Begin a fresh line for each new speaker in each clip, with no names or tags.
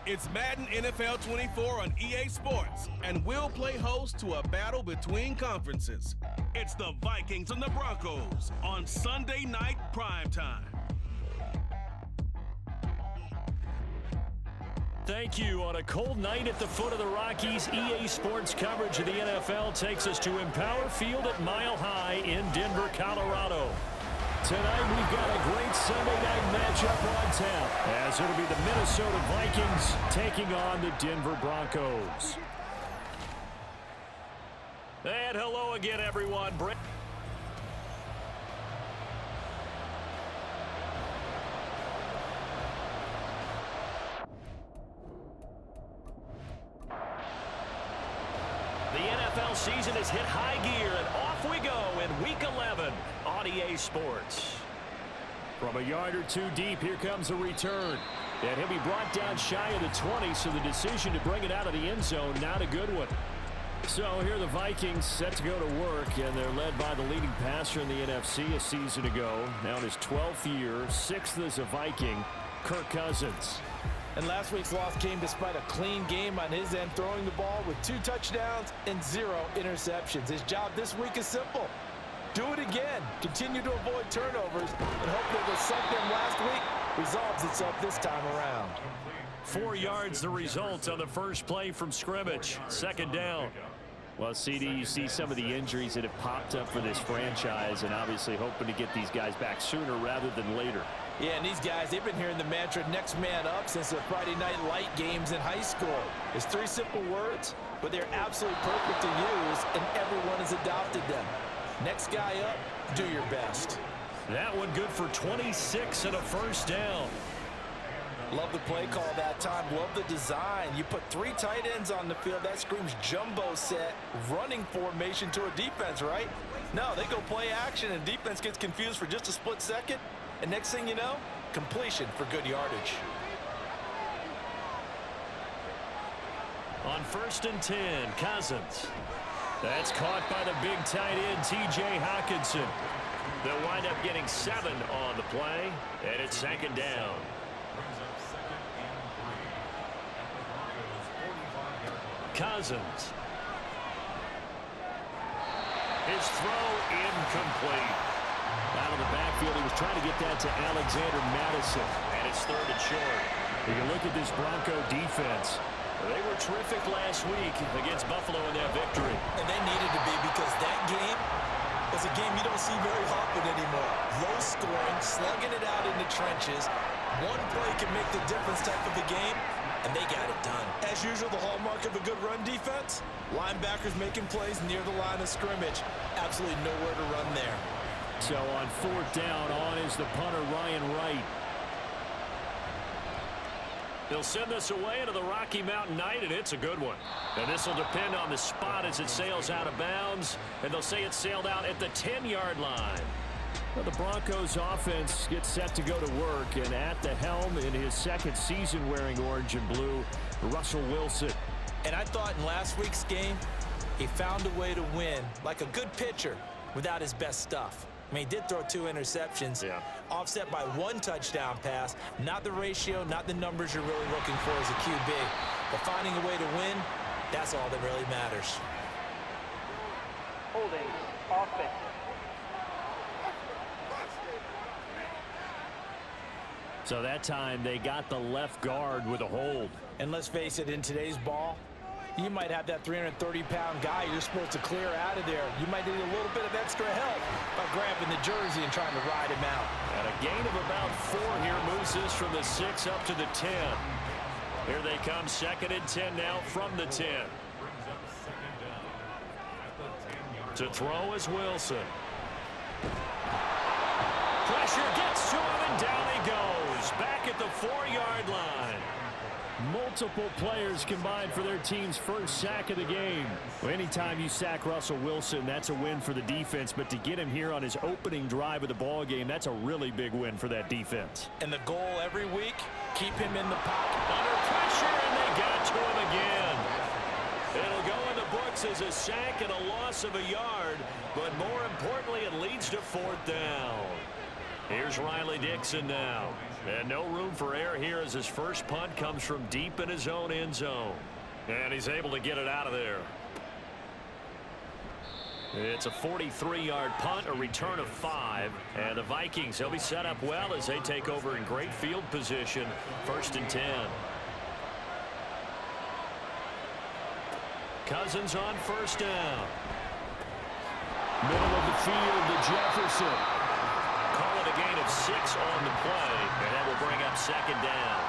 It's Madden NFL 24 on EA Sports, and we'll play host to a battle between conferences. It's the Vikings and the Broncos on Sunday Night Primetime.
Thank you. On a cold night at the foot of the Rockies, EA Sports coverage of the NFL takes us to Empower Field at Mile High in Denver, Colorado. Tonight we've got a great Sunday night matchup on tap, as it'll be the Minnesota Vikings taking on the Denver Broncos. And hello again, everyone. The NFL season has hit high gear, and off we go in Week 11 on EA Sports. From a yard or two deep, here comes a return. And he'll be brought down shy of the 20, so the decision to bring it out of the end zone, not a good one. So here the Vikings set to go to work, and they're led by the leading passer in the NFC a season ago. Now in his 12th year, 6th as a Viking, Kirk Cousins.
And last week's loss came despite a clean game on his end, throwing the ball with 2 touchdowns and 0 interceptions. His job this week is simple. Do it again. Continue to avoid turnovers and hope that what sunk them last week resolves itself this time around.
4 yards the result on the first play from scrimmage. Second down. Well, CD, you see some of the injuries that have popped up for this franchise, and obviously hoping to get these guys back sooner rather than later.
Yeah, and these guys, they've been hearing the mantra, next man up, since the Friday night light games in high school. It's 3 simple words, but they're absolutely perfect to use, and everyone has adopted them. Next guy up, do your best.
That one good for 26 and a first down.
Love the play call that time. Love the design. You put 3 tight ends on the field. That screams jumbo set, running formation to a defense, right? No, they go play action, and defense gets confused for just a split second. And next thing you know, completion for good yardage.
On 1st and 10, Cousins. That's caught by the big tight end, T.J. Hockenson. They'll wind up getting 7 on the play, and it's 2nd down. Cousins. His throw incomplete. Out of the backfield, he was trying to get that to Alexander Madison, and it's 3rd and short. You can look at this Bronco defense. They were terrific last week against Buffalo in their victory.
And they needed to be, because that game was a game you don't see very often anymore. Low scoring, slugging it out in the trenches. One play can make the difference type of a game, and they got it done. As usual, the hallmark of a good run defense, linebackers making plays near the line of scrimmage. Absolutely nowhere to run there.
So on 4th down, on is the punter, Ryan Wright. They'll send this away into the Rocky Mountain night, and it's a good one. And this will depend on the spot as it sails out of bounds, and they'll say it sailed out at the 10-yard line. Well, the Broncos offense gets set to go to work, and at the helm in his 2nd season wearing orange and blue, Russell Wilson.
And I thought in last week's game, he found a way to win, like a good pitcher, without his best stuff. I mean, he did throw 2 interceptions, offset by 1 touchdown pass. Not the ratio, not the numbers you're really looking for as a QB. But finding a way to win, that's all that really matters.
Holding, offense.
So that time they got the left guard with a hold.
And let's face it, in today's ball, you might have that 330-pound guy you're supposed to clear out of there. You might need a little bit of extra help by grabbing the jersey and trying to ride him out.
And a gain of about 4 here moves this from the 6 up to the 10. Here they come, 2nd and 10 now from the 10. To throw is Wilson. Pressure gets to him, and down he goes. Back at the 4-yard line. Multiple players combined for their team's first sack of the game. Well, anytime you sack Russell Wilson, that's a win for the defense. But to get him here on his opening drive of the ball game, that's a really big win for that defense.
And the goal every week, keep him in the pocket.
Under pressure, and they got to him again. It'll go in the books as a sack and a loss of a yard. But more importantly, it leads to 4th down. Here's Riley Dixon now. And no room for error here as his first punt comes from deep in his own end zone. And he's able to get it out of there. It's a 43-yard punt, a return of 5. And the Vikings, they'll be set up well as they take over in great field position. 1st and 10. Cousins on 1st down. Middle of the field to Jefferson. Call it a gain of 6 on the play, and that will bring up 2nd down.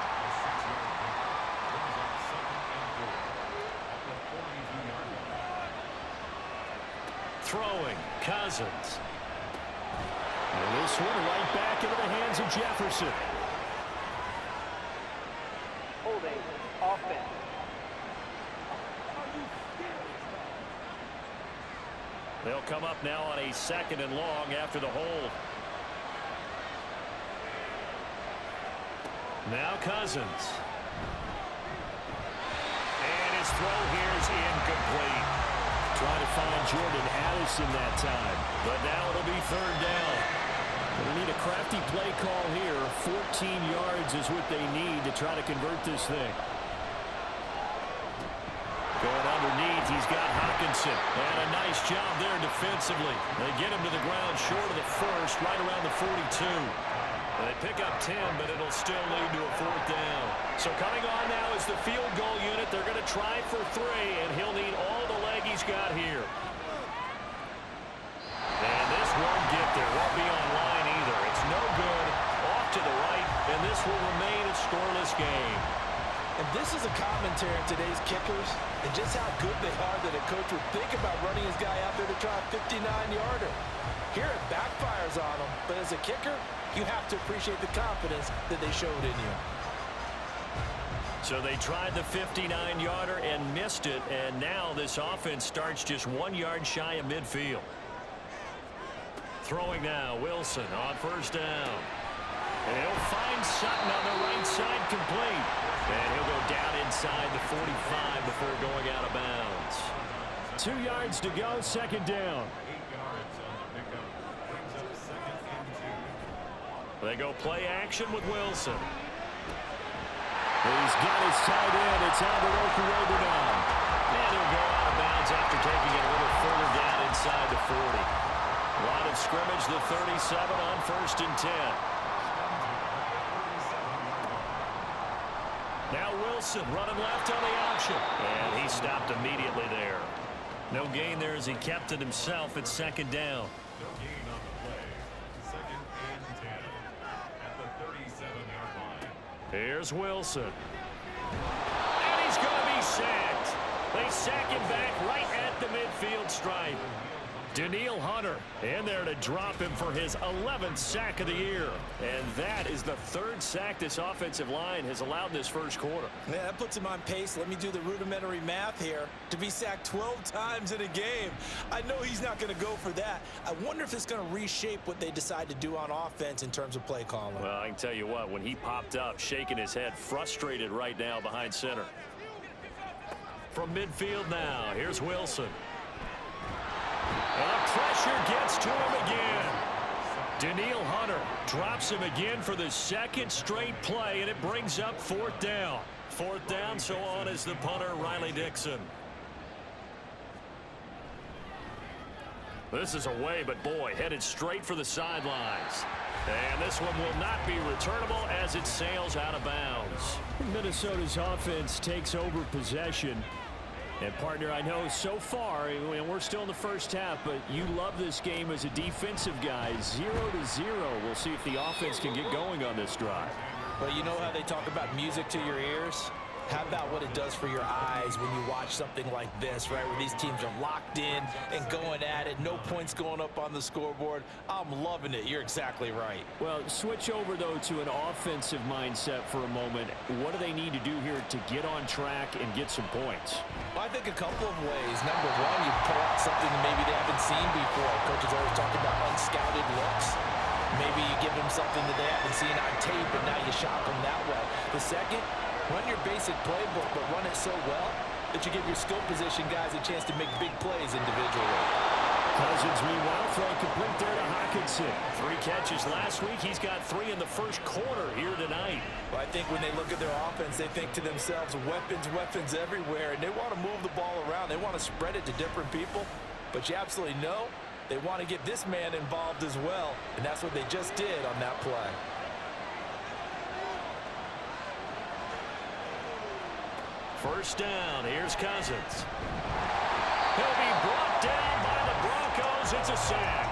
Throwing, Cousins. And this one right back into the hands of Jefferson.
Holding, offense.
They'll come up now on a 2nd and long after the hold. Now Cousins. And his throw here is incomplete. Trying to find Jordan Addison that time. But now it'll be 3rd down. They need a crafty play call here. 14 yards is what they need to try to convert this thing. Going underneath, he's got Hawkinson. And a nice job there defensively. They get him to the ground short of the 1st, right around the 42. They pick up 10, but it'll still lead to a 4th down. So coming on now is the field goal unit. They're going to try for 3, and he'll need all the leg he's got here. And this won't get there. Won't be on line either. It's no good. Off to the right, and this will remain a scoreless game.
And this is a commentary on today's kickers and just how good they are that a coach would think about running his guy out there to try a 59-yarder. Here it backfires on him, but as a kicker, you have to appreciate the confidence that they showed in you.
So they tried the 59-yarder and missed it, and now this offense starts just 1 yard shy of midfield. Throwing now, Wilson on 1st down. And he'll find Sutton on the right side complete. And he'll go down inside the 45 before going out of bounds. 2 yards to go, 2nd down. They go play action with Wilson. He's got his tight end. It's Albert Okuroba now. And he'll go out of bounds after taking it a little further down inside the 40. Line of scrimmage, the 37 on 1st and 10. Now Wilson running left on the option. And he stopped immediately there. No gain there as he kept it himself at 2nd down.
No gain on the play. 2nd and 10 at the 37-yard line.
Here's Wilson. And he's going to be sacked. They sack him back right at the midfield stripe. Danielle Hunter in there to drop him for his 11th sack of the year. And that is the 3rd sack this offensive line has allowed this first quarter.
Yeah, that puts him on pace. Let me do the rudimentary math here. To be sacked 12 times in a game. I know he's not going to go for that. I wonder if it's going to reshape what they decide to do on offense in terms of play calling.
Well, I can tell you what, when he popped up, shaking his head, frustrated right now behind center. From midfield now, here's Wilson. And pressure gets to him again. Danielle Hunter drops him again for the 2nd straight play, and it brings up 4th down. 4th down, so on is the punter, Riley Dixon. This is away, but boy, headed straight for the sidelines. And this one will not be returnable as it sails out of bounds. Minnesota's offense takes over possession. And, partner, I know so far, and we're still in the first half, but you love this game as a defensive guy. 0-0. We'll see if the offense can get going on this drive.
Well, you know how they talk about music to your ears? How about what it does for your eyes when you watch something like this, right, where these teams are locked in and going at it, no points going up on the scoreboard? I'm loving it. You're exactly right.
Well, switch over, though, to an offensive mindset for a moment. What do they need to do here to get on track and get some points?
Well, I think a couple of ways. Number one, you pull out something that maybe they haven't seen before. Coaches always talk about unscouted looks. Maybe you give them something that they haven't seen on tape, and now you shock them that way. The second, run your basic playbook, but run it so well that you give your skill position guys a chance to make big plays individually.
Cousins, meanwhile, throwing complete there to Hockenson. 3 catches last week. He's got 3 in the first quarter here tonight.
Well, I think when they look at their offense, they think to themselves, weapons everywhere, and they want to move the ball around. They want to spread it to different people, but you absolutely know they want to get this man involved as well, and that's what they just did on that play.
First down, here's Cousins. He'll be brought down by the Broncos. It's a sack.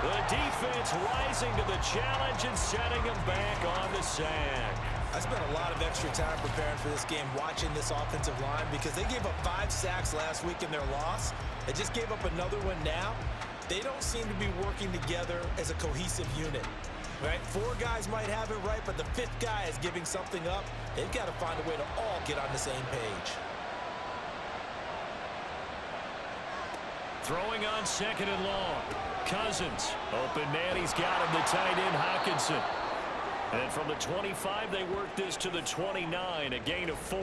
The defense rising to the challenge and setting him back on the sack.
I spent a lot of extra time preparing for this game, watching this offensive line, because they gave up 5 sacks last week in their loss. They just gave up another one now. They don't seem to be working together as a cohesive unit. Right? 4 guys might have it right, but the 5th guy is giving something up. They've got to find a way to all get on the same page.
Throwing on 2nd and long. Cousins. Open man. He's got him, the tight end, Hockenson. And from the 25, they work this to the 29, a gain of 4.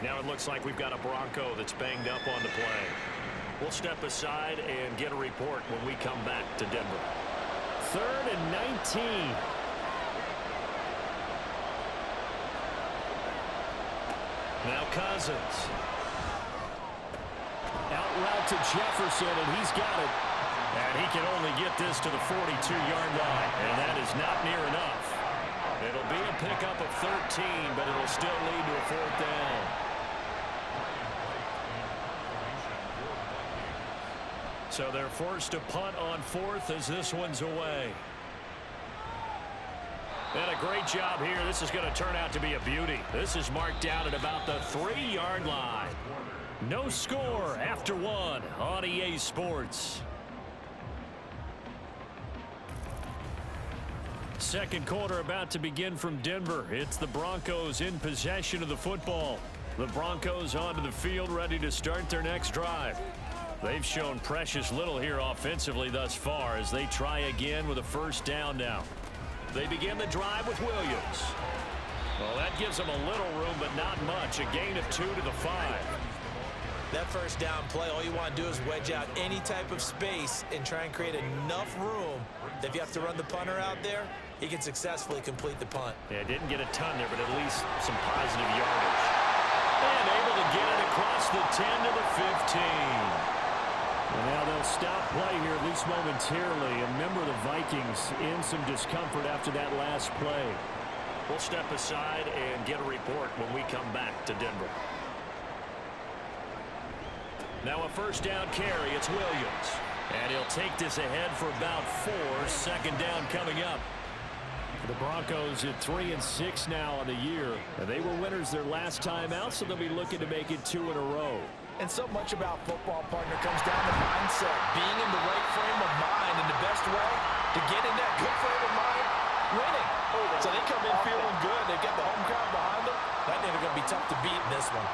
Now it looks like we've got a Bronco that's banged up on the play. We'll step aside and get a report when we come back to Denver. 3rd and 19. Now Cousins. Out route to Jefferson, and he's got it. And he can only get this to the 42-yard line, and that is not near enough. It'll be a pickup of 13, but it'll still lead to a 4th down. So they're forced to punt on 4th as this one's away. And a great job here. This is going to turn out to be a beauty. This is marked down at about the 3-yard line. No score after 1 on EA Sports. Second quarter about to begin from Denver. It's the Broncos in possession of the football. The Broncos onto the field ready to start their next drive. They've shown precious little here offensively thus far as they try again with a first down now. They begin the drive with Williams. Well, that gives them a little room, but not much. A gain of 2 to the 5.
That first down play, all you want to do is wedge out any type of space and try and create enough room that if you have to run the punter out there, he can successfully complete the punt.
Yeah, didn't get a ton there, but at least some positive yardage. And able to get it across the 10 to the 15. And now they'll stop play here, at least momentarily. A member of the Vikings in some discomfort after that last play. We'll step aside and get a report when we come back to Denver. Now a first down carry. It's Williams. And he'll take this ahead for about 4. Second down coming up. The Broncos at 3-6 now on the year. And they were winners their last time out, so they'll be looking to make it 2 in a row.
And so much about football, partner, comes down to mindset. Being in the right frame of mind, and the best way to get in that good frame of mind, winning. So they come in feeling good. They get the home crowd behind them. I think they're going to be tough to beat in this one.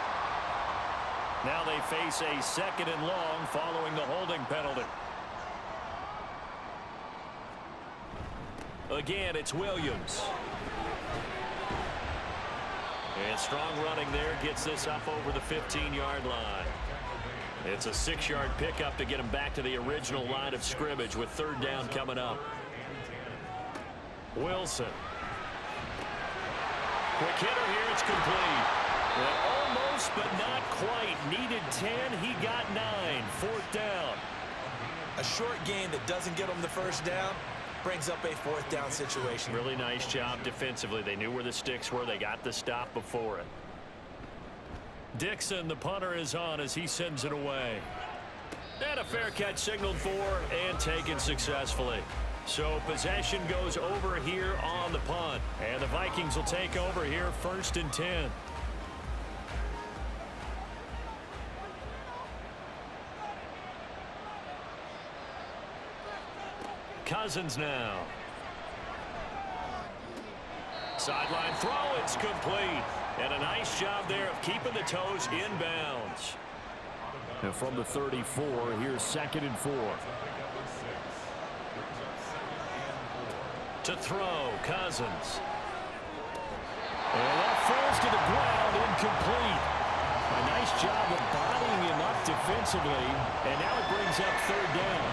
Now they face a 2nd and long following the holding penalty. Again, it's Williams. And strong running there gets this up over the 15-yard line. It's a 6-yard pickup to get him back to the original line of scrimmage with 3rd down coming up. Wilson. Quick hitter here, it's complete. Well, almost, but not quite. Needed 10, he got 9. 4th down.
A short gain that doesn't get him the first down brings up a 4th down situation.
Really nice job defensively. They knew where the sticks were. They got the stop before it. Dixon, the punter, is on as he sends it away. And a fair catch signaled for and taken successfully. So possession goes over here on the punt. And the Vikings will take over here 1st and 10. Cousins now. Sideline throw, it's complete. And a nice job there of keeping the toes inbounds. And from the 34, here's 2nd and 4. To throw, Cousins. And that falls to the ground, incomplete. A Nice job of bodying him up defensively, and now it brings up third down.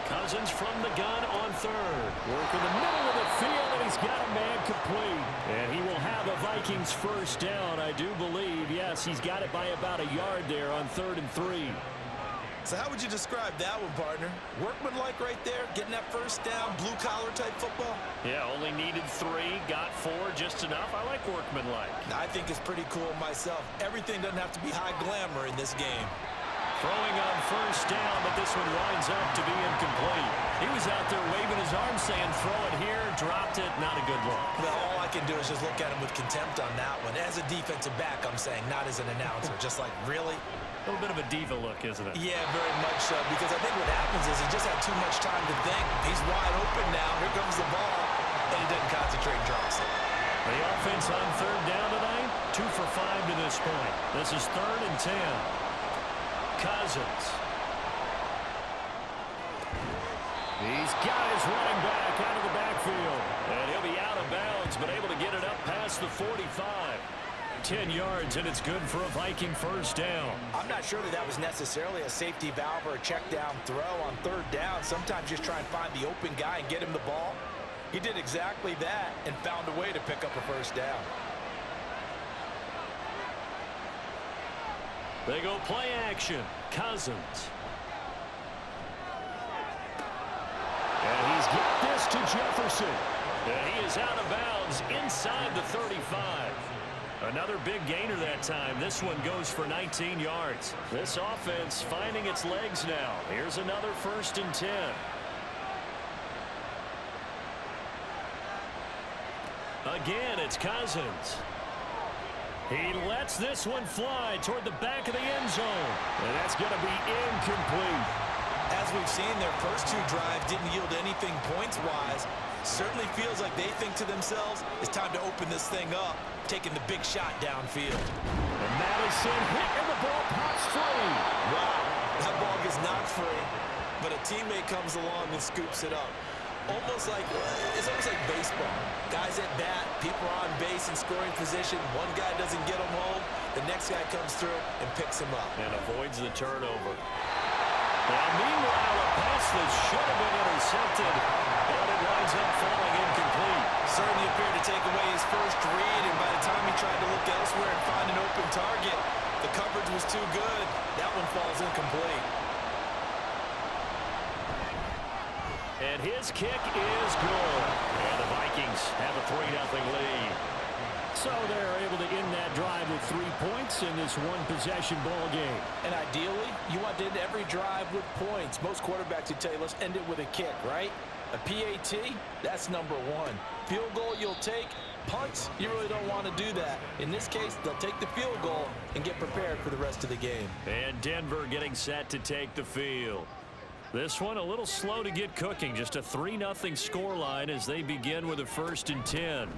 Cousins from the gun on third. Work in the middle of the field, and he's got a man complete. And he will have a Vikings first down, I do believe. Yes, he's got it by about a yard there on 3rd and 3.
So how would you describe that one, partner? Workmanlike right there, getting that first down, blue-collar type football?
Yeah, only needed 3, got 4, just enough. I like workmanlike.
I think it's pretty cool myself. Everything doesn't have to be high glamour in this game.
Throwing on first down, but this one winds up to be incomplete. He was out there waving his arm saying, throw it here, dropped it, not a good look.
Well, all I can do is just look at him with contempt on that one. As a defensive back, I'm saying, not as an announcer. Just like, really?
A little bit of a diva look, isn't it?
Yeah, very much so, because I think what happens is he just had too much time to think. He's wide open now. Here comes the ball, and he doesn't concentrate and drops it.
The offense on third down tonight, 2 for 5 to this point. This is 3rd and 10. Cousins. He's got his running back out of the backfield. And he'll be out of bounds, but able to get it up past the 45. 10 yards, and it's good for a Viking first down.
I'm not sure that was necessarily a safety valve or a check down throw on third down. Sometimes just try and find the open guy and get him the ball. He did exactly that and found a way to pick up a first down.
They go play action. Cousins. And he's got this to Jefferson. And he is out of bounds inside the 35. Another big gainer that time. This one goes for 19 yards. This offense finding its legs now. Here's another 1st and 10. Again, it's Cousins. He lets this one fly toward the back of the end zone. And that's going to be incomplete.
As we've seen, their first 2 drives didn't yield anything points-wise. Certainly feels like they think to themselves, it's time to open this thing up, taking the big shot downfield.
And Madison hit, and the ball pops free.
Wow, that ball gets knocked free, but a teammate comes along and scoops it up. It's almost like baseball. Guys at bat, people are on base in scoring position. One guy doesn't get him home. The next guy comes through and picks him up.
And avoids the turnover. Now, meanwhile, a pass that should have been intercepted, but it winds up falling incomplete.
Certainly appeared to take away his first read, and by the time he tried to look elsewhere and find an open target, the coverage was too good. That one falls incomplete.
And his kick is good. And the Vikings have a 3-0 lead. So they're able to end that drive with 3 points in this one-possession ball game.
And ideally, you want to end every drive with points. Most quarterbacks would tell you, let's end it with a kick, right? A PAT, that's number 1. Field goal you'll take. Punts, you really don't want to do that. In this case, they'll take the field goal and get prepared for the rest of the game.
And Denver getting set to take the field. This one a little slow to get cooking. Just a 3-0 scoreline as they begin with a 1st and 10.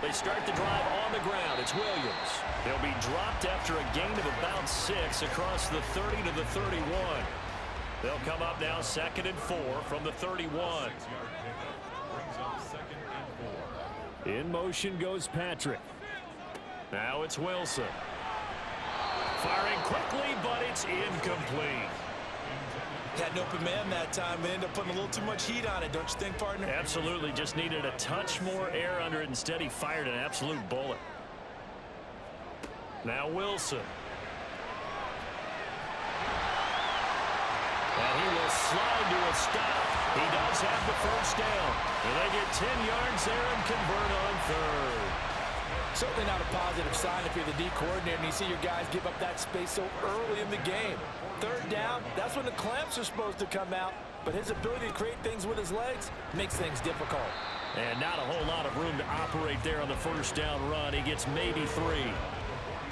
They start the drive on the ground. It's Williams. They'll be dropped after a gain of about 6 across the 30 to the 31. They'll come up now 2nd and 4 from the 31.
Brings up 2nd and 4.
In motion goes Patrick. Now it's Wilson. Firing quickly, but it's incomplete.
Had an open man that time, but ended up putting a little too much heat on it, don't you think, partner?
Absolutely. Just needed a touch more air under it. Instead, he fired an absolute bullet. Now Wilson. And he will slide to a stop. He does have the first down. And they get 10 yards there and convert on 3rd.
Certainly not a positive sign if you're the D coordinator and you see your guys give up that space so early in the game. 3rd down, that's when the clamps are supposed to come out. But his ability to create things with his legs makes things difficult.
And not a whole lot of room to operate there on the first down run. He gets maybe 3.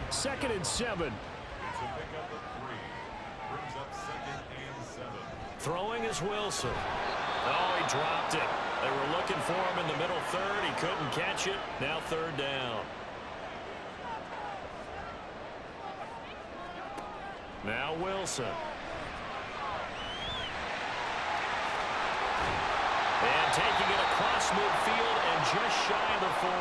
2nd and 7.
It's a pickup of 3. Brings up 2nd and 7.
Throwing is Wilson. Oh, he dropped it. They were looking for him in the middle 3rd. He couldn't catch it. Now 3rd down. Now Wilson. And taking it across midfield and just shy of the 40.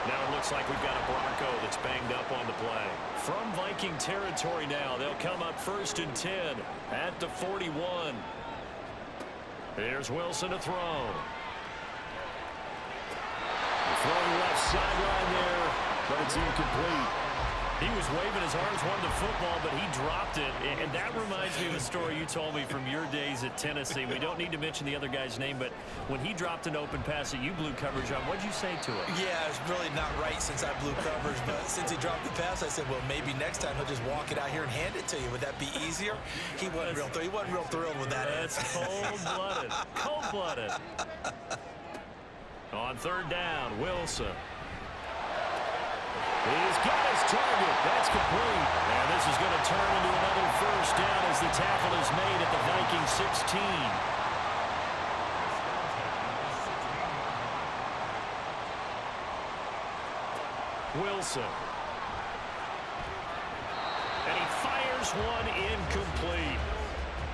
Now it looks like we've got a Bronco that's banged up on the play. From Viking territory now, they'll come up 1st and 10 at the 41. Here's Wilson to throw. Throwing left sideline there, but it's incomplete. He was waving his arms, wanted the football, but he dropped it. And that reminds me of a story you told me from your days at Tennessee. We don't need to mention the other guy's name, but when he dropped an open pass that you blew coverage on, what'd you say to it?
Yeah, it's really not right since I blew coverage, but since he dropped the pass, I said, well, maybe next time he'll just walk it out here and hand it to you. Would that be easier? He wasn't real thrilled with that.
That's cold-blooded. Cold-blooded. On 3rd down, Wilson. He's got his target. That's complete. And this is going to turn into another 1st down as the tackle is made at the Vikings 16. Wilson. And he fires one incomplete.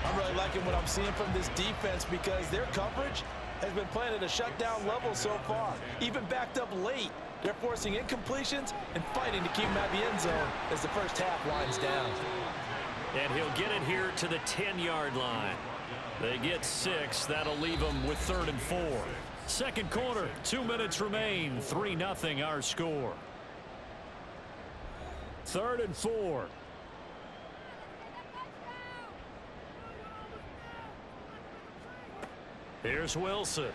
I'm really liking what I'm seeing from this defense because their coverage has been playing at a shutdown level so far. Even backed up late, they're forcing incompletions and fighting to keep them out of the end zone as the first half winds down.
And he'll get it here to the 10-yard line. They get 6. That'll leave them with 3rd and 4. Second quarter, 2 minutes remain. 3-0 our score. 3rd and 4. Here's Wilson.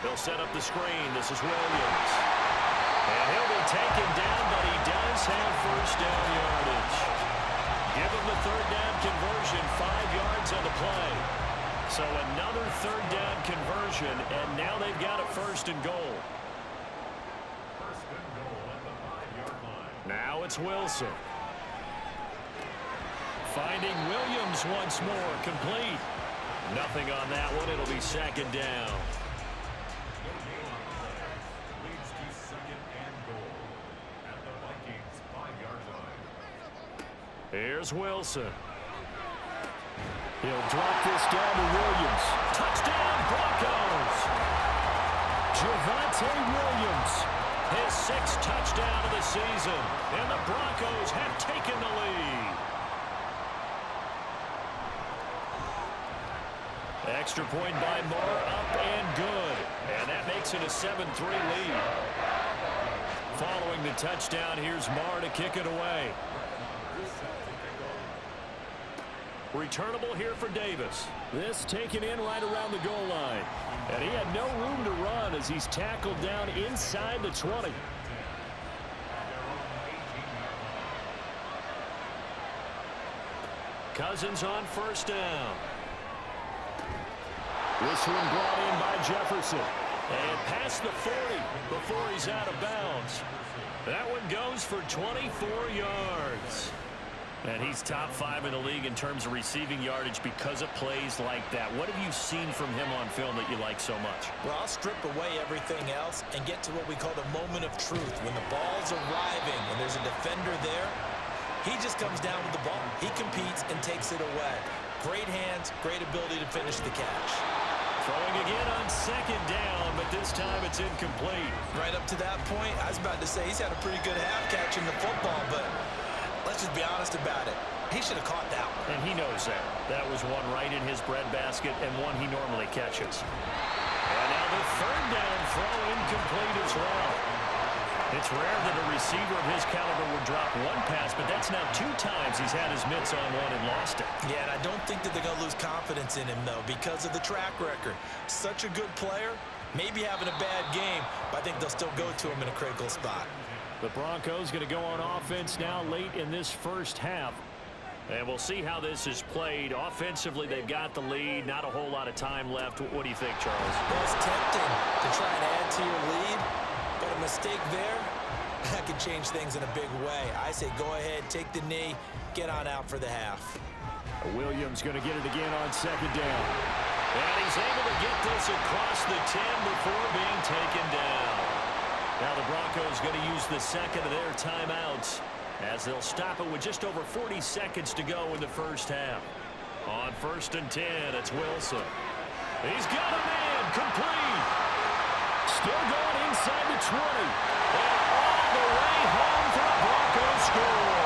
They'll set up the screen. This is Williams. And he'll be taken down, but he does have 1st down yardage. Give him the 3rd down conversion, 5 yards on the play. So another 3rd down conversion, and now they've got a 1st and goal.
1st and goal at the 5-yard line.
Now it's Wilson. Finding Williams once more, complete. Nothing on that one. It'll be 2nd down.
Leads to 2nd and goal at the Vikings 5-yard line.
Here's Wilson. He'll drop this down to Williams. Touchdown, Broncos! Javonte Williams, his 6th touchdown of the season, and the Broncos have taken the lead. Extra point by Moore, up and good. And that makes it a 7-3 lead. Following the touchdown, here's Moore to kick it away. Returnable here for Davis. This taken in right around the goal line. And he had no room to run as he's tackled down inside the 20. Cousins on 1st down. This one brought in by Jefferson. And past the 40 before he's out of bounds. That one goes for 24 yards. And he's top 5 in the league in terms of receiving yardage because of plays like that. What have you seen from him on film that you like so much?
Well, I'll strip away everything else and get to what we call the moment of truth. When the ball's arriving and there's a defender there, he just comes down with the ball. He competes and takes it away. Great hands, great ability to finish the catch.
Throwing again on 2nd down, but this time it's incomplete.
Right up to that point, I was about to say he's had a pretty good half catching the football, but let's just be honest about it. He should have caught that one.
And he knows that. That was one right in his breadbasket and one he normally catches. And now the 3rd down throw incomplete as well. It's rare that a receiver of his caliber would drop one pass, but that's now 2 times he's had his mitts on one and lost it.
Yeah, and I don't think that they're going to lose confidence in him, though, because of the track record. Such a good player, maybe having a bad game, but I think they'll still go to him in a critical spot.
The Broncos going to go on offense now late in this 1st half. And we'll see how this is played. Offensively, they've got the lead. Not a whole lot of time left. What do you think, Charles?
Well, it's tempting to try and add to your lead, but a mistake there, that could change things in a big way. I say go ahead, take the knee, get on out for the half.
Williams going to get it again on 2nd down. And he's able to get this across the 10 before being taken down. Now the Broncos going to use the 2nd of their timeouts as they'll stop it with just over 40 seconds to go in the 1st half. On 1st and 10, it's Wilson. He's got a man, complete. Still going inside the 20. And all the way home for the Broncos score.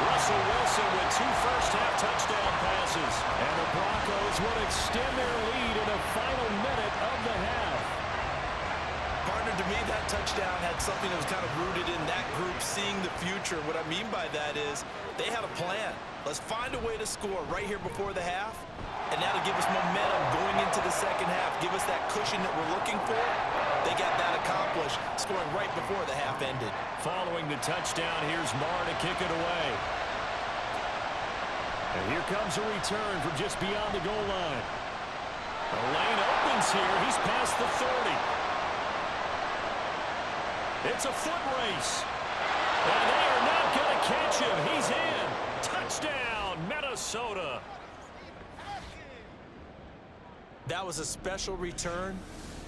Russell Wilson with 2 first-half touchdown passes. And the Broncos will extend their lead in the final minute of the half.
Partner, to me, that touchdown had something that was kind of rooted in that group seeing the future. What I mean by that is they had a plan. Let's find a way to score right here before the half, and that'll give us momentum going into the second half, give us that cushion that we're looking for. They got that accomplished, scoring right before the half ended.
Following the touchdown, here's Marr to kick it away. And here comes a return from just beyond the goal line. The lane opens here. He's past the 30. It's a foot race. And they are not going to catch him. He's in. Touchdown, Minnesota.
That was a special return,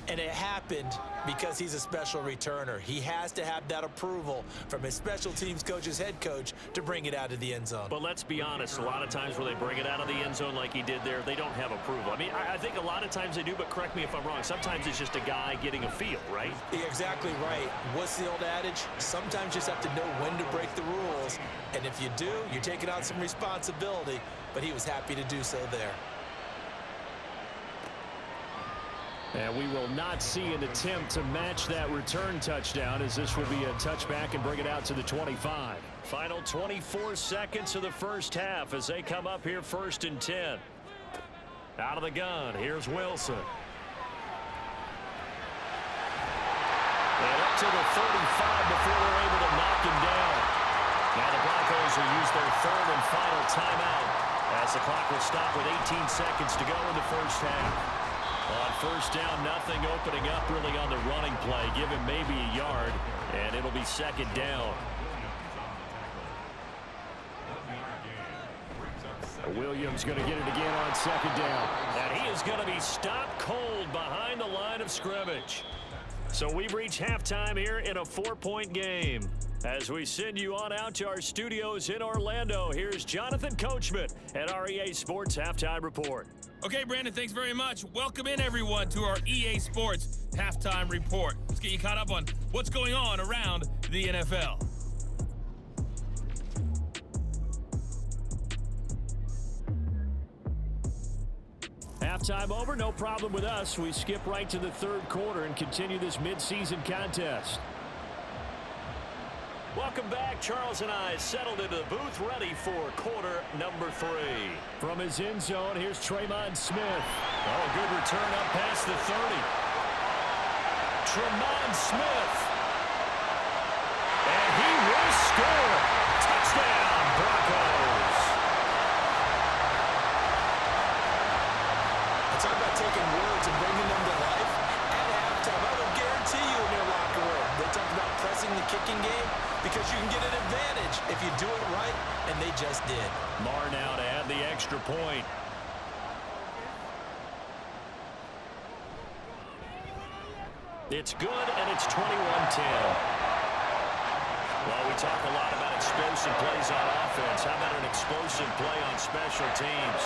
and it happened because he's a special returner. He has to have that approval from his special teams coach's head coach to bring it out of the end zone.
But let's be honest, a lot of times where they bring it out of the end zone like he did there, they don't have approval. I mean, I think a lot of times they do, but correct me if I'm wrong. Sometimes it's just a guy getting a feel, right?
You're exactly right. What's the old adage? Sometimes you just have to know when to break the rules. And if you do, you're taking on some responsibility. But he was happy to do so there.
And we will not see an attempt to match that return touchdown, as this will be a touchback and bring it out to the 25. Final 24 seconds of the first half as they come up here 1st and 10. Out of the gun, here's Wilson. And up to the 35 before they're able to knock him down. Now the Broncos will use their 3rd and final timeout as the clock will stop with 18 seconds to go in the first half. On 1st down, nothing opening up really on the running play. Give him maybe a yard, and it'll be 2nd down. Williams going to get it again on 2nd down. And he is going to be stopped cold behind the line of scrimmage. So we've reached halftime here in a 4-point game. As we send you on out to our studios in Orlando, here's Jonathan Coachman at our EA Sports Halftime Report.
Okay, Brandon, thanks very much. Welcome in, everyone, to our EA Sports Halftime Report. Let's get you caught up on what's going on around the NFL.
Halftime over, no problem with us. We skip right to the 3rd quarter and continue this midseason contest. Welcome back. Charles and I settled into the booth, ready for quarter number 3. From his end zone, here's Tremon Smith. Oh, good return up past the 30. Tremon Smith. And he will score. Touchdown, Broncos.
Talk about taking words and bringing them to life. At halftime, I would guarantee you in their locker room, they talk about pressing the kicking game because you can get an advantage if you do it right, and they just did.
Marr now to add the extra point. It's good, and it's 21-10. Well, we talk a lot about explosive plays on offense. How about an explosive play on special teams?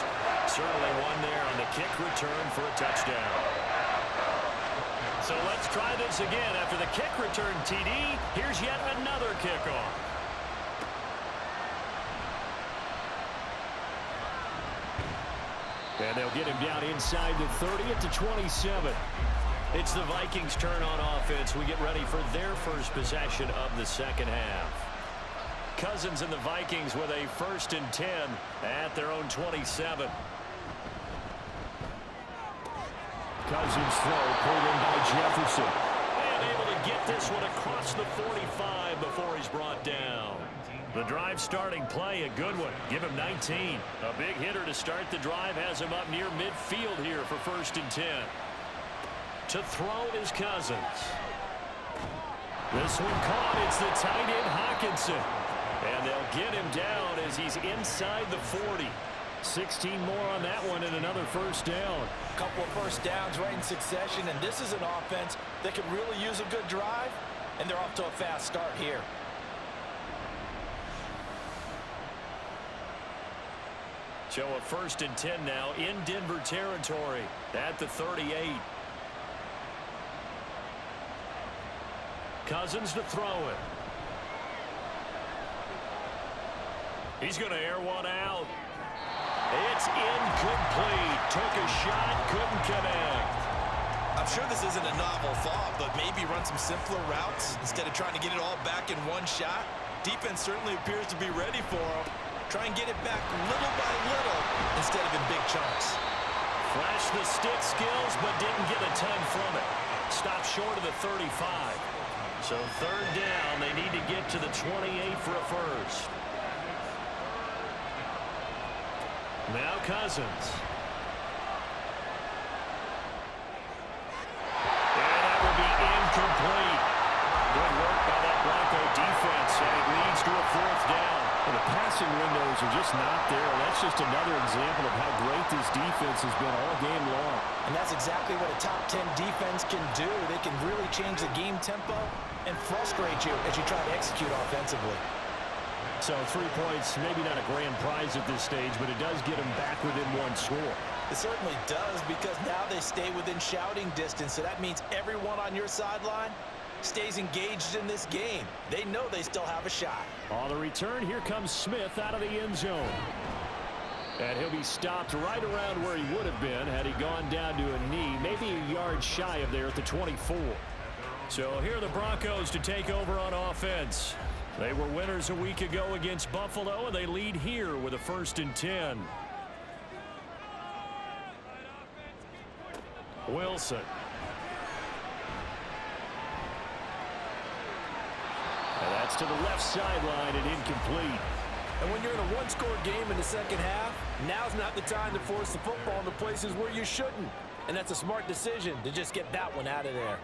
Certainly one there on the kick return for a touchdown. So let's try this again. After the kick return TD, here's yet another kickoff. And they'll get him down inside the 30 at the 27. It's the Vikings' turn on offense. We get ready for their first possession of the second half. Cousins and the Vikings with a 1st and 10 at their own 27. Cousins throw pulled in by Jefferson. And able to get this one across the 45 before he's brought down. The drive starting play, a good one. Give him 19. A big hitter to start the drive has him up near midfield here for 1st and 10. To throw is Cousins. This one caught. It's the tight end Hawkinson. And they'll get him down as he's inside the 40. 16 more on that one and another 1st down.
A couple of 1st downs right in succession, and this is an offense that could really use a good drive, and they're off to a fast start here.
So a 1st and 10 now in Denver territory at the 38. Cousins to throw it. He's going to air one out. It's incomplete. Took a shot, couldn't connect.
I'm sure this isn't a novel thought, but maybe run some simpler routes instead of trying to get it all back in one shot. Defense certainly appears to be ready for him. Try and get it back little by little instead of in big chunks.
Flashed the stick skills, but didn't get a ton from it. Stopped short of the 35. So third down, they need to get to the 28 for a first. Now Cousins. And that will be incomplete. Good work by that Bronco defense, and it leads to a fourth down.
And the passing windows are just not there. That's just another example of how great this defense has been all game long.
And that's exactly what a top 10 defense can do. They can really change the game tempo and frustrate you as you try to execute offensively.
So 3 points, maybe not a grand prize at this stage, but it does get them back within one score.
It certainly does, because now they stay within shouting distance. So that means everyone on your sideline stays engaged in this game. They know they still have a shot.
On the return, here comes Smith out of the end zone. And he'll be stopped right around where he would have been had he gone down to a knee, maybe a yard shy of there at the 24. So here are the Broncos to take over on offense. They were winners a week ago against Buffalo, and they lead here with a 1st and 10. Wilson. And that's to the left sideline and incomplete.
And when you're in a one-score game in the second half, now's not the time to force the football into places where you shouldn't. And that's a smart decision to just get that one out of there.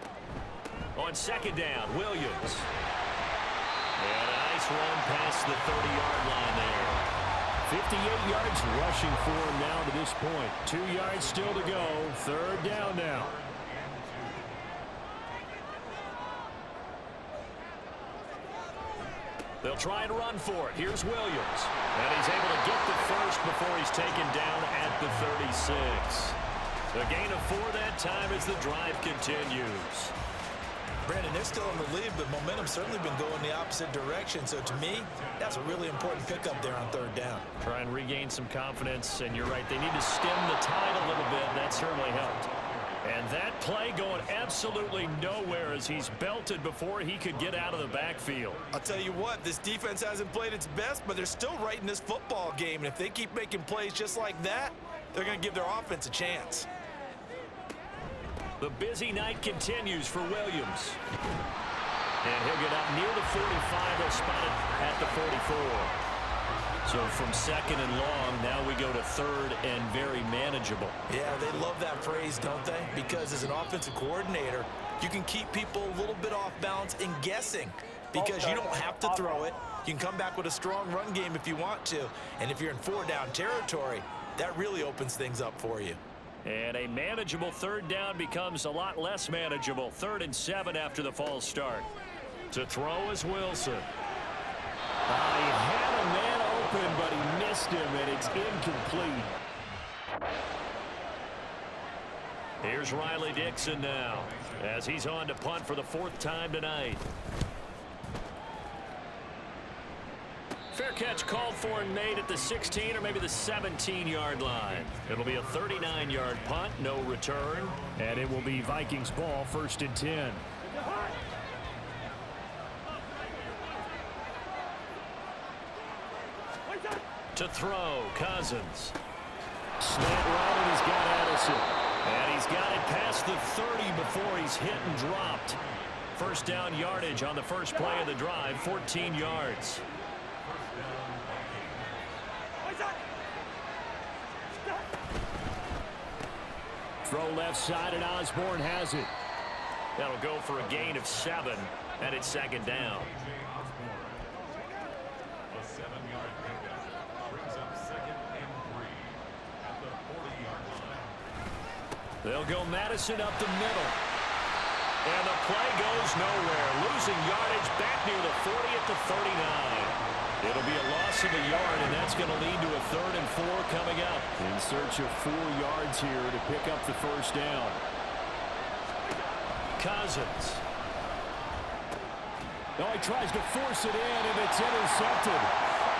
On second down, Williams. And a nice run past the 30-yard line there. 58 yards rushing for him now to this point. 2 yards still to go. Third down now. They'll try and run for it. Here's Williams. And he's able to get the first before he's taken down at the 36. A gain of 4 that time as the drive continues.
Brandon, they're still in the lead, but momentum's certainly been going the opposite direction. So to me, that's a really important pickup there on third down.
Try and regain some confidence, and you're right, they need to stem the tide a little bit. That certainly helped. And that play going absolutely nowhere as he's belted before he could get out of the backfield.
I'll tell you what, this defense hasn't played its best, but they're still right in this football game. And if they keep making plays just like that, they're going to give their offense a chance.
The busy night continues for Williams. And he'll get up near the 45. They'll spot it at the 44. So from second and long, now we go to third and very manageable.
Yeah, they love that phrase, don't they? Because as an offensive coordinator, you can keep people a little bit off balance and guessing. Because you don't have to throw it. You can come back with a strong run game if you want to. And if you're in 4-down territory, that really opens things up for you.
And a manageable third down becomes a lot less manageable. 3rd and 7 after the false start. To throw is Wilson. He had a man open, but he missed him, and it's incomplete. Here's Riley Dixon now, as he's on to punt for the 4th time tonight. Fair catch called for and made at the 16 or maybe the 17-yard line. It'll be a 39-yard punt, no return, and it will be Vikings ball, 1st and 10. To throw, Cousins. Slant right, and he's got Addison. And he's got it past the 30 before he's hit and dropped. 1st down yardage on the first play of the drive, 14 yards. Throw left side, and Osborne has it. That'll go for a gain of 7, and it's 2nd down.
A 7-yard pickup brings up 2nd and 3 at the 40-yard line.
They'll go Madison up the middle. And the play goes nowhere. Losing yardage back near the 40 at the 39. It'll be a loss of a yard, and that's going to lead to a 3rd and 4 coming up.
In search of 4 yards here to pick up the 1st down.
Cousins.
No, he tries to force it in, and it's intercepted.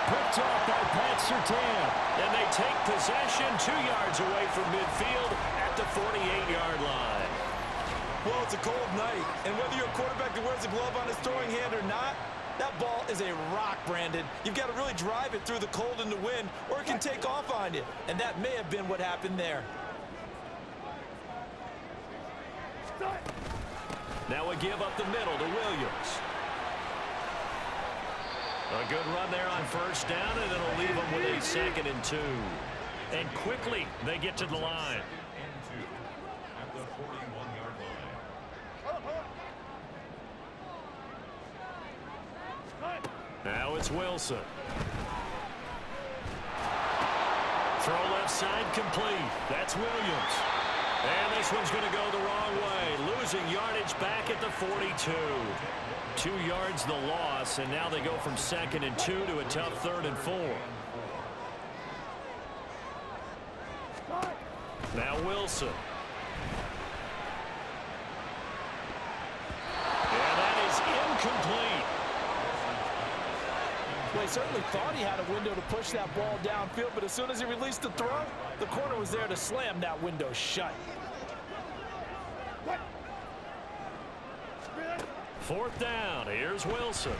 Picked off by Pat Surtain.
And they take possession 2 yards away from midfield at the 48-yard line.
Well, it's a cold night, and whether you're a quarterback that wears a glove on his throwing hand or not, that ball is a rock, Brandon. You've got to really drive it through the cold and the wind, or it can take off on you. And that may have been what happened there.
Now a give up the middle to Williams. A good run there on first down, and it'll leave them with a 2nd and 2. And quickly, they get to the line.
And 2 at the 41-yard line.
Now it's Wilson. Throw left side complete. That's Williams. And this one's going to go the wrong way. Losing yardage back at the 42. 2 yards the loss, and now they go from 2nd and 2 to a tough 3rd and 4. Now Wilson. And that is incomplete.
Well, he certainly thought he had a window to push that ball downfield, but as soon as he released the throw, the corner was there to slam that window shut.
4th down. Here's Wilson.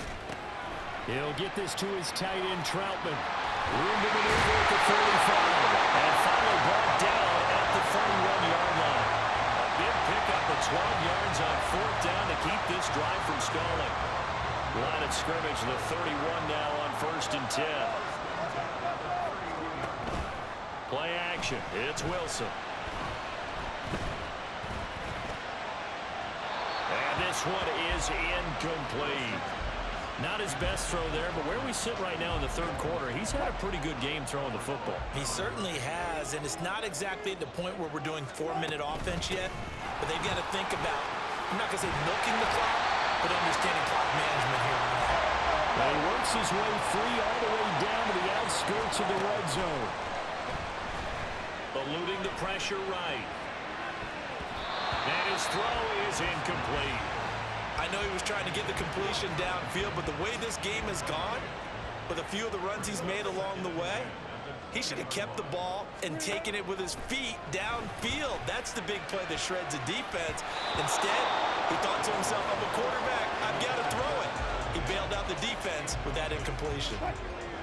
He'll get this to his tight end, Troutman. Room to maneuver at the 35.
And finally brought down at the 31-yard line. A big pickup of 12 yards on 4th down to keep this drive from stalling. Line of scrimmage, the 31 now on 1st and 10. Play action. It's Wilson. And this one is incomplete. Not his best throw there, but where we sit right now in the 3rd quarter, he's had a pretty good game throwing the football.
He certainly has, and it's not exactly at the point where we're doing 4-minute offense yet, but they've got to think about, I'm not going to say milking the clock, but understanding clock management here.
He works his way free all the way down to the outskirts of the red zone.
Eluding the pressure right. And his throw is incomplete.
I know he was trying to get the completion downfield, but the way this game has gone, with a few of the runs he's made along the way, he should have kept the ball and taken it with his feet downfield. That's the big play that shreds the defense. Instead, he thought to himself, I'm a quarterback, I've got to throw it. He bailed out the defense with that incompletion.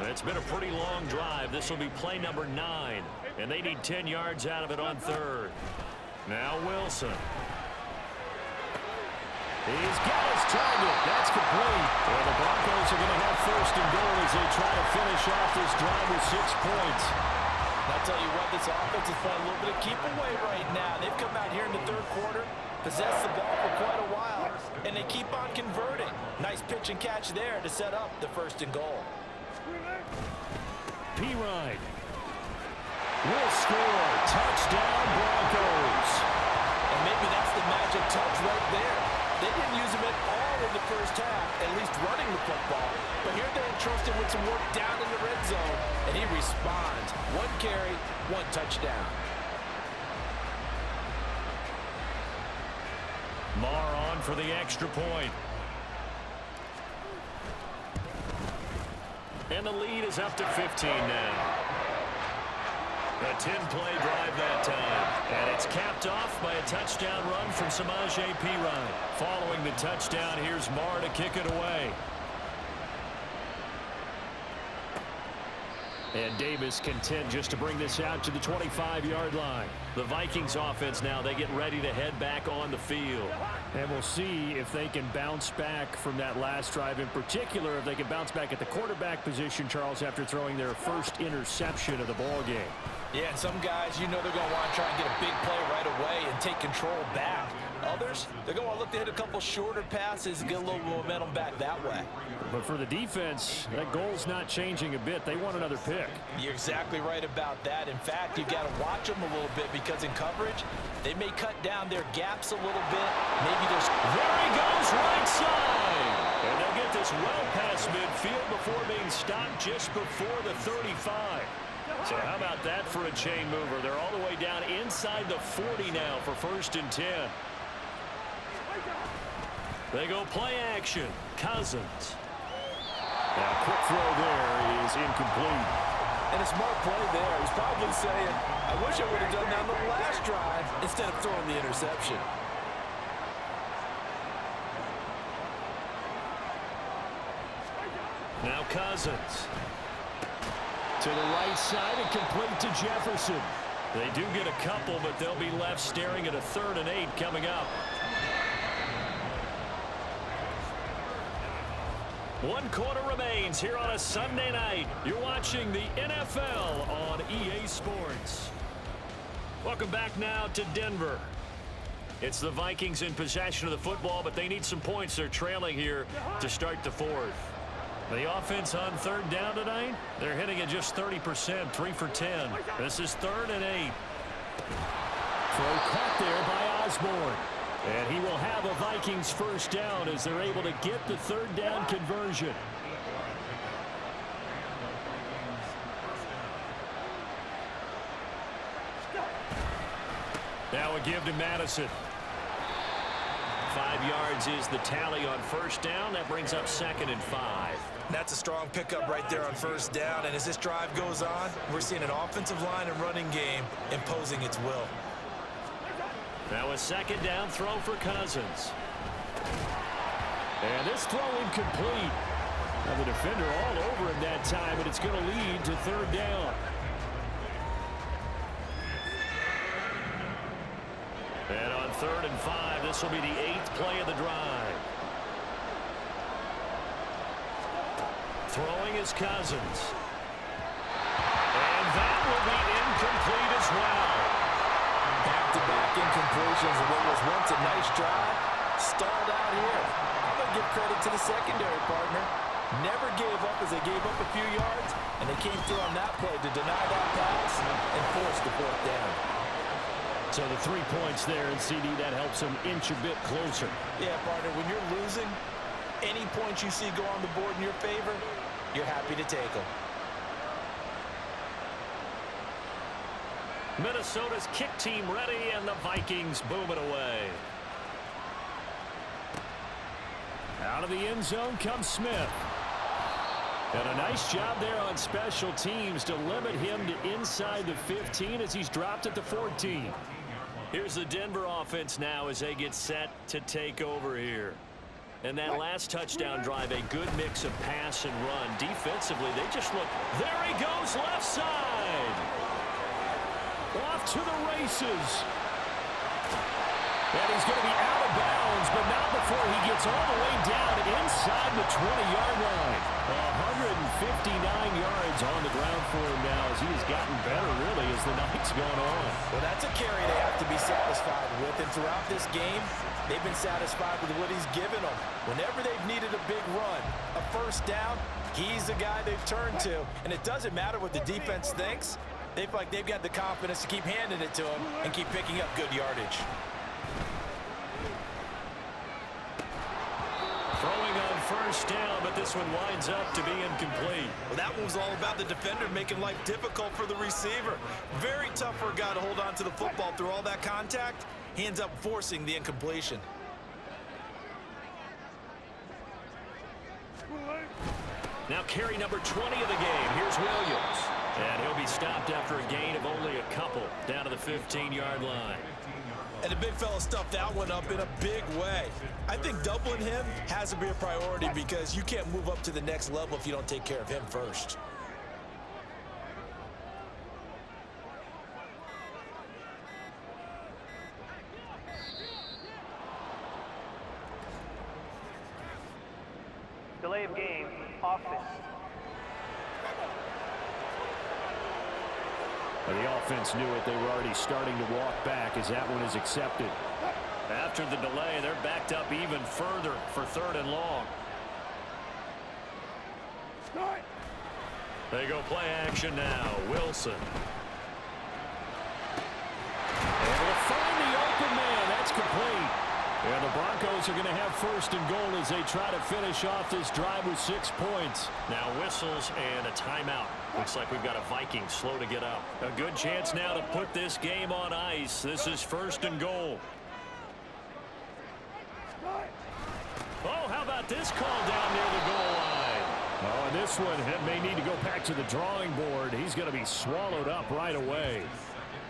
It's been a pretty long drive. This will be play number 9, and they need 10 yards out of it on 3rd. Now Wilson.
He's got his target. That's complete. Well, the Broncos are going to have 1st and goal as they try to finish off this drive with 6 points.
I'll tell you what, this offense is playing a little bit of keep away right now. They've come out here in the 3rd quarter, possessed the ball for quite a while, and they keep on converting. Nice pitch and catch there to set up the 1st and goal.
P-Ride will score. Touchdown, Broncos.
And maybe that's the magic touch right there. They didn't use him at all in the 1st half, at least running the football. But here they entrust him with some work down in the red zone, and he responds. 1 carry, 1 touchdown.
Marr on for the extra point. And the lead is up to 15 now. A 10-play drive that time. And it's capped off by a touchdown run from Samaje Perine. Following the touchdown, here's Marr to kick it away. And Davis content just to bring this out to the 25-yard line. The Vikings offense now, they get ready to head back on the field.
And we'll see if they can bounce back from that last drive. In particular, if they can bounce back at the quarterback position, Charles, after throwing their first interception of the ball game.
Yeah, and some guys, you know they're going to want to try and get a big play right away and take control back. Others, they're going to look to hit a couple shorter passes and get a little momentum back that way.
But for the defense, that goal's not changing a bit. They want another pick.
You're exactly right about that. In fact, you've got to watch them a little bit because in coverage, they may cut down their gaps a little bit. Maybe there's...
There he goes, right side! And they'll get this well past midfield before being stopped just before the 35. So how about that for a chain mover? They're all the way down inside the 40 now for 1st and 10. They go play action. Cousins.
Now, quick throw there is incomplete.
And a smart play there. He's probably saying, I wish I would have done that on the last drive instead of throwing the interception.
Now Cousins.
To the right side and complete to Jefferson.
They do get a couple, but they'll be left staring at a 3rd and 8 coming up. 1 quarter remains here on a Sunday night. You're watching the NFL on EA Sports. Welcome back now to Denver. It's the Vikings in possession of the football, but they need some points. They're trailing here to start the 4th. The offense on 3rd down tonight, they're hitting at just 30%, 3 for 10. This is 3rd and 8.
Throw caught there by Osborne. And he will have a Vikings 1st down as they're able to get the 3rd down conversion.
Now a give to Madison. 5 yards is the tally on 1st down. That brings up 2nd and 5.
That's a strong pickup right there on 1st down. And as this drive goes on, we're seeing an offensive line and running game imposing its will.
Now a 2nd down throw for Cousins.
And this throw incomplete. Now the defender all over him that time, but it's going to lead to 3rd down.
And on 3rd and 5, this will be the 8th play of the drive. Throwing is Cousins. And that will be incomplete as well.
Back-to-back incompletions of what was once a nice drive. Stalled out here. I'm going to give credit to the secondary partner. Never gave up as they gave up a few yards, and they came through on that play to deny that pass and force the 4th down.
So the 3 points there, and CD, that helps them inch a bit closer.
Yeah, partner, when you're losing, any points you see go on the board in your favor, you're happy to take them.
Minnesota's kick team ready, and the Vikings boom it away.
Out of the end zone comes Smith. And a nice job there on special teams to limit him to inside the 15 as he's dropped at the 14.
Here's the Denver offense now as they get set to take over here. And that last touchdown drive, a good mix of pass and run. Defensively, they just look. There he goes, left side.
Off to the races. And he's going to be out of bounds, but not before he gets all the way down inside the 20-yard line. 159 yards on the ground for him now as he has gotten better, really, as the night's gone on.
Well, that's a carry they have to be satisfied with, and throughout this game, they've been satisfied with what he's given them. Whenever they've needed a big run, a 1st down, he's the guy they've turned to, and it doesn't matter what the defense thinks. They feel like they've got the confidence to keep handing it to him and keep picking up good yardage.
Throwing on 1st down, but this one winds up to be incomplete.
Well, that one was all about the defender making life difficult for the receiver. Very tough for a guy to hold on to the football through all that contact. He ends up forcing the incompletion.
Now carry number 20 of the game. Here's Williams. And he'll be stopped after a gain of only a couple down to the 15-yard line.
And the big fella stuffed that one up in a big way. I think doubling him has to be a priority because you can't move up to the next level if you don't take care of him first.
Delay of game, offense.
The offense knew it. They were already starting to walk back as that one is accepted.
After the delay, they're backed up even further for 3rd and long. They go play action now. Wilson.
Able to find the open man. That's complete. And the Broncos are going to have 1st and goal as they try to finish off this drive with 6 points.
Now whistles and a timeout. Looks like we've got a Viking slow to get up. A good chance now to put this game on ice. This is 1st and goal. got this call down near the goal line?
Oh, and this one may need to go back to the drawing board. He's going to be swallowed up right away.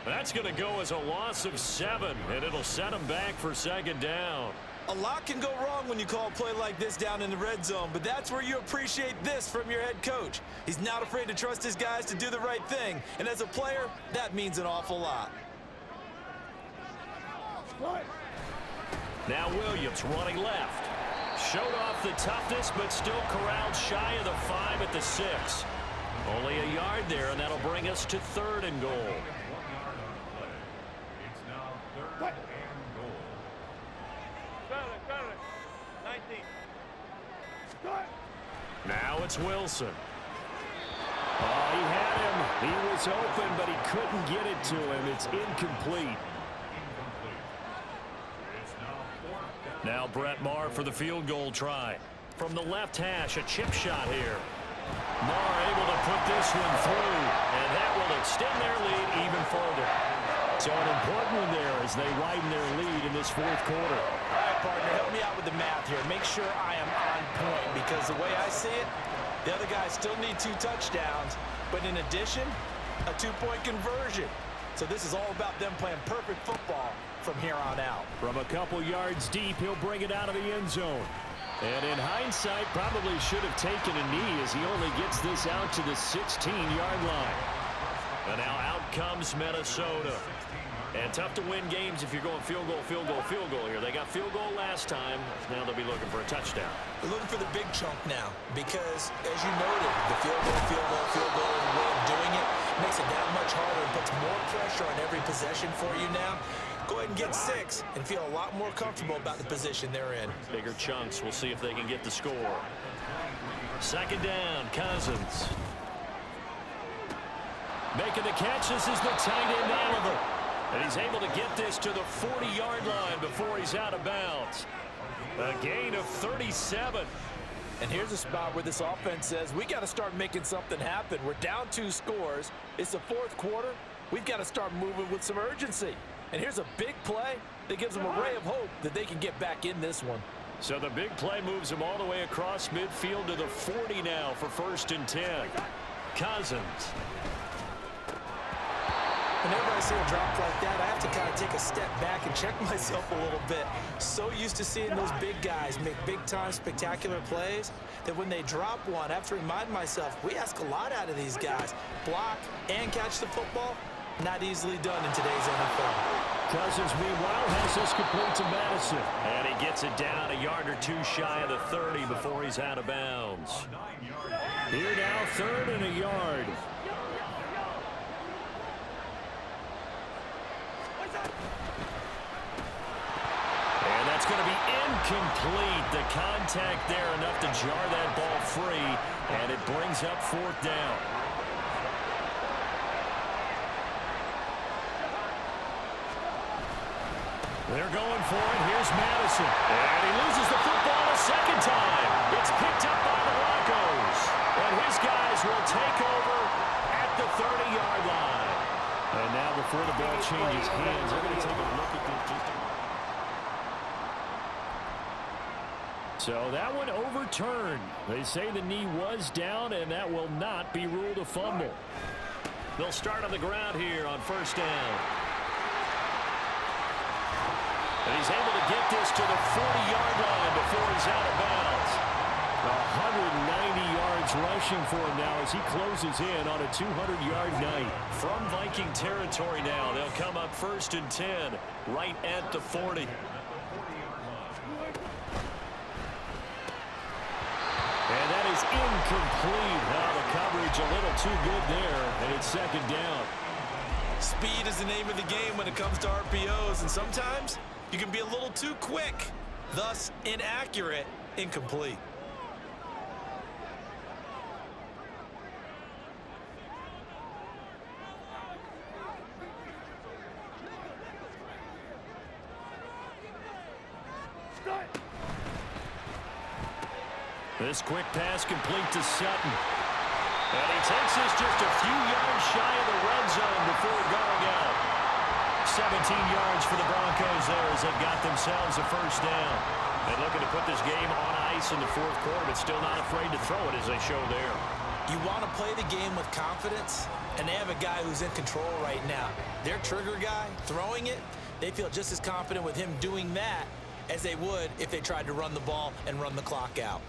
That's going to go as a loss of 7, and it'll set him back for second down.
A lot can go wrong when you call a play like this down in the red zone, but that's where you appreciate this from your head coach. He's not afraid to trust his guys to do the right thing, and as a player, that means an awful lot.
Now Williams running left. Showed off the toughness, but still corralled shy of the 5 at the 6. Only a yard there, and that'll bring us to 3rd and goal.
It's now 3rd and goal.
19.
Now it's Wilson.
Oh, he had him. He was open, but he couldn't get it to him. It's incomplete.
Now Brett Maher for the field goal try. From the left hash, a chip shot here. Maher able to put this one through, and that will extend their lead even further.
So an important one there as they widen their lead in this 4th quarter.
All right, partner, help me out with the math here. Make sure I am on point, because the way I see it, the other guys still need 2 touchdowns, but in addition, a 2-point conversion. So this is all about them playing perfect football from here on out.
From a couple yards deep, he'll bring it out of the end zone. And in hindsight, probably should have taken a knee as he only gets this out to the 16-yard line.
And now out comes Minnesota. And tough to win games if you're going field goal, field goal, field goal here. They got field goal last time. Now they'll be looking for a touchdown.
They're looking for the big chunk now because, as you noted, the field goal, and the way of doing it makes it that much harder and puts more pressure on every possession for you now. Go ahead and get 6 and feel a lot more comfortable about the position they're in.
Bigger chunks. We'll see if they can get the score. Second down, Cousins.
Making the catch, this is the tight end Oliver. And he's able to get this to the 40-yard line before he's out of bounds. A gain of 37.
And here's a spot where this offense says, we got to start making something happen. We're down 2 scores. It's the 4th quarter. We've got to start moving with some urgency. And here's a big play that gives them a ray of hope that they can get back in this one.
So the big play moves them all the way across midfield to the 40 now for 1st and 10. Cousins.
Whenever I see a drop like that, I have to kind of take a step back and check myself a little bit. So used to seeing those big guys make big-time spectacular plays that when they drop one, I have to remind myself, we ask a lot out of these guys. Block and catch the football, not easily done in today's NFL.
Cousins, meanwhile, has this complete to Madison.
And he gets it down a yard or 2 shy of the 30 before he's out of bounds.
Here now, 3rd and a yard.
And that's going to be incomplete. The contact there enough to jar that ball free, and it brings up 4th down.
They're going for it. Here's Madison. And he loses the football a second time. It's picked up by the Broncos. And his guys will take over at the 30-yard line. And now before the ball changes hands, they're going to take a look at this. So that one overturned. They say the knee was down, and that will not be ruled a fumble.
They'll start on the ground here on 1st down.
And he's able to get this to the 40-yard line before he's out of bounds. 190 yards rushing for him now as he closes in on a 200-yard night.
From Viking territory now, they'll come up 1st and 10, right at the 40.
And that is incomplete. Now the coverage a little too good there, and it's 2nd down.
Speed is the name of the game when it comes to RPOs, and sometimes you can be a little too quick, thus inaccurate, incomplete.
This quick pass complete to Sutton. And he takes this just a few yards shy of the red zone before going out.
17 yards for the Broncos there as they've got themselves a first down. And looking to put this game on ice in the fourth quarter, but still not afraid to throw it as they show there.
You want to play the game with confidence, and they have a guy who's in control right now. Their trigger guy, throwing it, they feel just as confident with him doing that as they would if they tried to run the ball and run the clock out.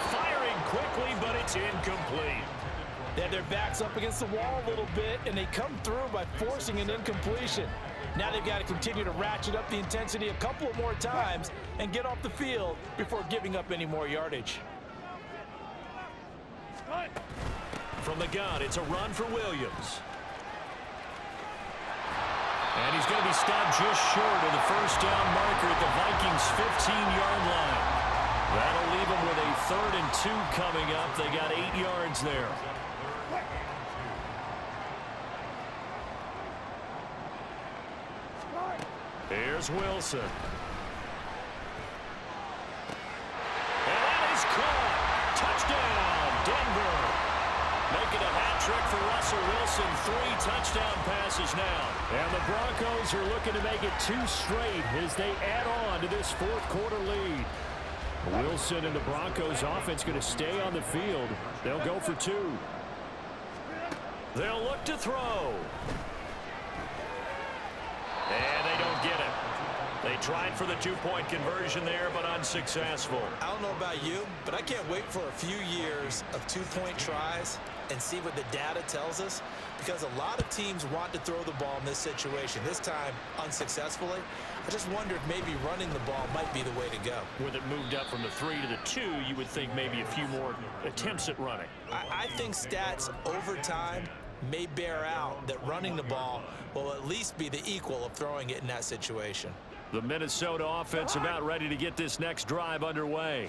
Firing quickly, but it's incomplete.
They have their backs up against the wall a little bit, and they come through by forcing an incompletion. Now they've got to continue to ratchet up the intensity a couple of more times and get off the field before giving up any more yardage.
From the gun, it's a run for Williams. And he's going to be stopped just short of the first down marker at the Vikings' 15-yard line. That'll leave them with a 3rd and 2 coming up. They got 8 yards there. Here's Wilson. And that is caught. Touchdown, Denver. Making a hat trick for Russell Wilson. 3 touchdown passes now. And the Broncos are looking to make it 2 straight as they add on to this fourth quarter lead. Wilson and the Broncos offense going to stay on the field. They'll go for 2. They'll look to throw. And they don't get it. They tried for the 2-point conversion there, but unsuccessful.
I don't know about you, but I can't wait for a few years of 2-point tries and see what the data tells us, because a lot of teams want to throw the ball in this situation. This time, unsuccessfully. I just wonder if maybe running the ball might be the way to go.
With it moved up from the 3 to the 2, you would think maybe a few more attempts at running.
I think stats over time may bear out that running the ball will at least be the equal of throwing it in that situation.
The Minnesota offense about ready to get this next drive underway.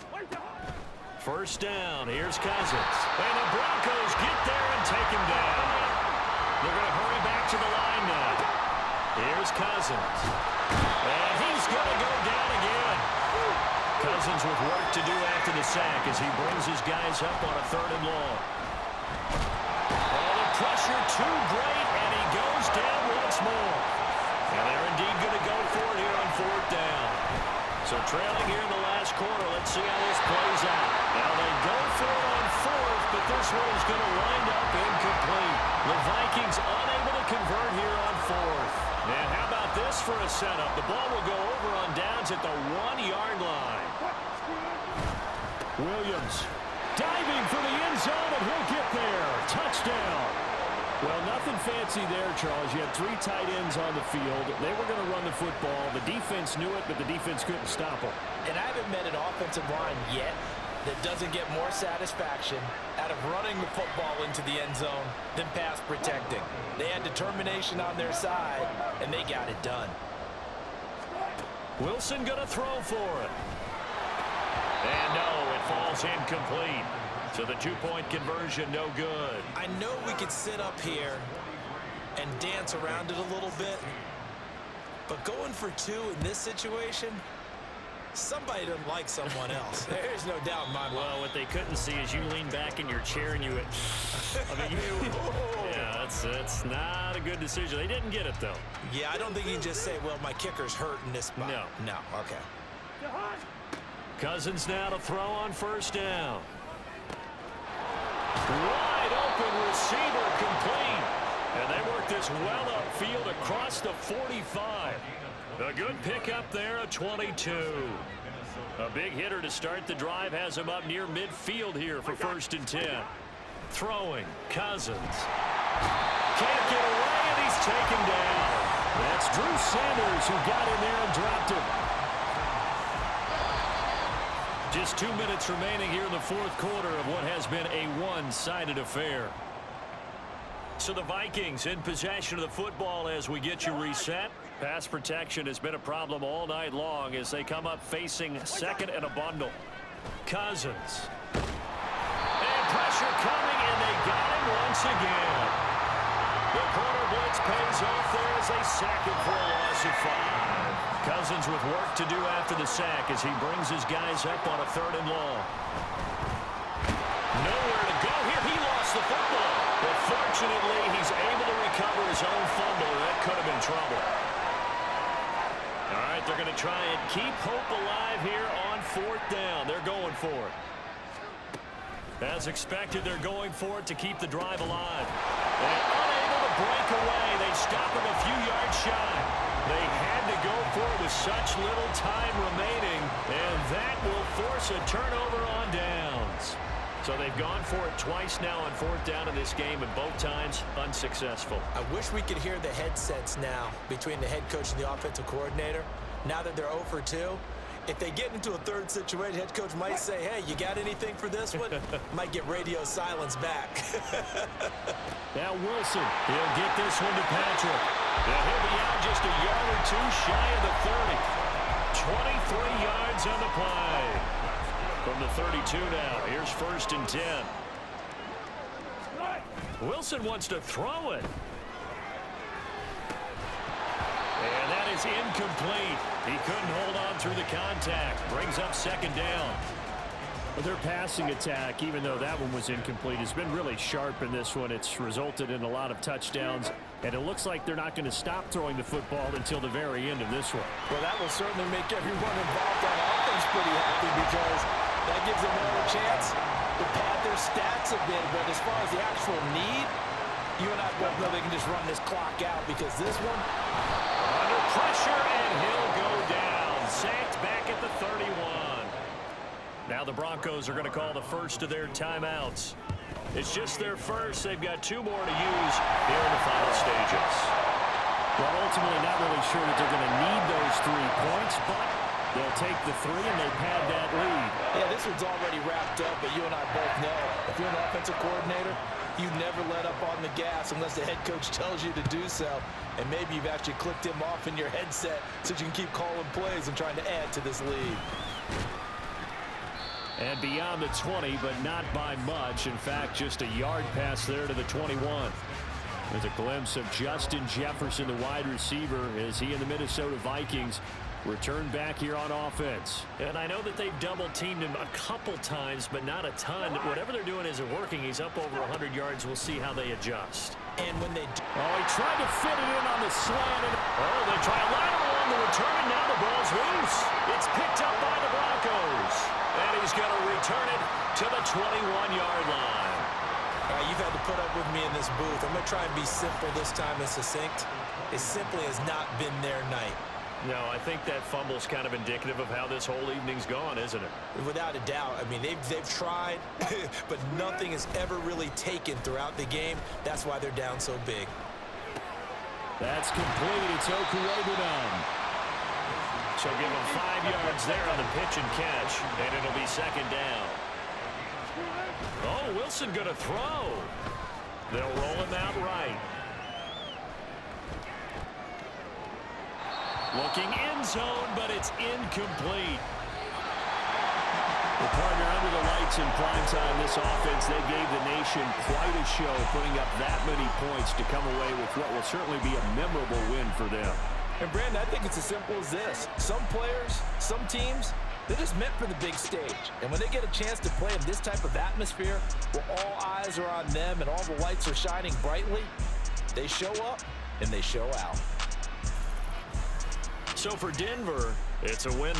First down, here's Cousins. And the Broncos get there and take him down. They're going to hurry back to the line now. Here's Cousins. And he's going to go down again. Cousins with work to do after the sack as he brings his guys up on a 3rd and long. Oh, the pressure too great, and he goes down once more. And they're indeed going to go for it here on 4th down. So trailing here in the last quarter, let's see how this plays out. Now they go for it on 4th, but this one is going to wind up incomplete. The Vikings unable to convert here on 4th. And how about this for a setup? The ball will go over on downs at the 1-yard line. Williams diving for the end zone, and he'll get there. Touchdown. Well, nothing fancy there, Charles. You had 3 tight ends on the field. They were going to run the football. The defense knew it, but the defense couldn't stop them.
And I haven't met an offensive line yet that doesn't get more satisfaction out of running the football into the end zone than pass protecting. They had determination on their side, and they got it done.
Wilson going to throw for it. And no, it falls incomplete. So the 2-point conversion, no good.
I know we could sit up here and dance around it a little bit, but going for 2 in this situation, somebody doesn't like someone else. There's no doubt in my mind.
Well, what they couldn't see is you lean back in your chair and you went, yeah, that's not a good decision. They didn't get it, though.
Yeah, I don't think you can just say, well, my kicker's hurt in this spot. No, okay.
Cousins now to throw on 1st down. Wide open receiver complete. And they work this well upfield across the 45. A good pickup there at 22. A big hitter to start the drive has him up near midfield here for 1st and 10. Throwing, Cousins. Can't get away, and he's taken down. That's Drew Sanders who got in there and dropped him. Just 2 minutes remaining here in the fourth quarter of what has been a one-sided affair. So the Vikings in possession of the football as we get you reset. Pass protection has been a problem all night long as they come up facing 2nd and a bundle. Cousins. And pressure coming, and they got him once again. The corner blitz pays off there as they sack him for a loss of 5. Cousins with work to do after the sack as he brings his guys up on a 3rd and long. Nowhere to go here. He lost the football. But fortunately, he's able to recover his own fumble. That could have been trouble. All right, they're going to try and keep hope alive here on 4th down. They're going for it. As expected, they're going for it to keep the drive alive. And unable to break away. They stop him a few yards shy. They had to go for it with such little time remaining, and that will force a turnover on downs. So they've gone for it twice now on 4th down in this game, and both times unsuccessful.
I wish we could hear the headsets now between the head coach and the offensive coordinator. Now that they're 0 for 2, if they get into a 3rd situation, head coach might say, hey, you got anything for this one? Might get radio silence back.
Now Wilson, he'll get this one to Patrick. Now he'll be out just a yard or 2 shy of the 30. 23 yards on the play. From the 32 now, here's 1st and 10. Wilson wants to throw it. And that is incomplete. He couldn't hold on through the contact. Brings up 2nd down.
Well, their passing attack, even though that one was incomplete, has been really sharp in this one. It's resulted in a lot of touchdowns, and it looks like they're not going to stop throwing the football until the very end of this one.
Well, that will certainly make everyone involved on offense pretty happy because that gives them another chance to pad their stats a bit. But as far as the actual need, you and I both know they can just run this clock out because this one,
under pressure, and he'll go down. Sacked back at the 31. Now the Broncos are going to call the first of their timeouts. It's just their first. They've got 2 more to use here in the final stages.
Well, ultimately not really sure that they're going to need those 3 points, but they'll take the 3 and they pad that lead.
yeah, this one's already wrapped up, but you and I both know if you're an offensive coordinator, you never let up on the gas unless the head coach tells you to do so. And maybe you've actually clicked him off in your headset so you can keep calling plays and trying to add to this lead.
And beyond the 20, but not by much. In fact, just a yard pass there to the 21. There's a glimpse of Justin Jefferson, the wide receiver, as he and the Minnesota Vikings return back here on offense.
And I know that they've double-teamed him a couple times, but not a ton. Whatever they're doing isn't working. He's up over 100 yards. We'll see how they adjust.
And when they do,
Oh, he tried to fit it in on the slant.
Oh, they try a lateral on the return, and now the ball's loose. It's picked up by the Broncos. And he's going to return it to the 21-yard line.
all right, you've had to put up with me in this booth. I'm going to try and be simple this time and succinct. It simply has not been their night.
No, I think that fumble's kind of indicative of how this whole evening's gone, isn't it?
Without a doubt. I mean, they've tried, but nothing has ever really taken throughout the game. That's why they're down so big.
That's complete. It's Okurebunom.
So give him 5 yards there on the pitch and catch, and it'll be 2nd down. Oh, Wilson going to throw. They'll roll him out right. Looking end zone, but it's incomplete.
The partner under the lights in prime time, this offense, they gave the nation quite a show, putting up that many points to come away with what will certainly be a memorable win for them.
And Brandon, I think it's as simple as this. Some players, some teams, they're just meant for the big stage. And when they get a chance to play in this type of atmosphere where all eyes are on them and all the lights are shining brightly, they show up and they show out.
So for Denver, it's a win.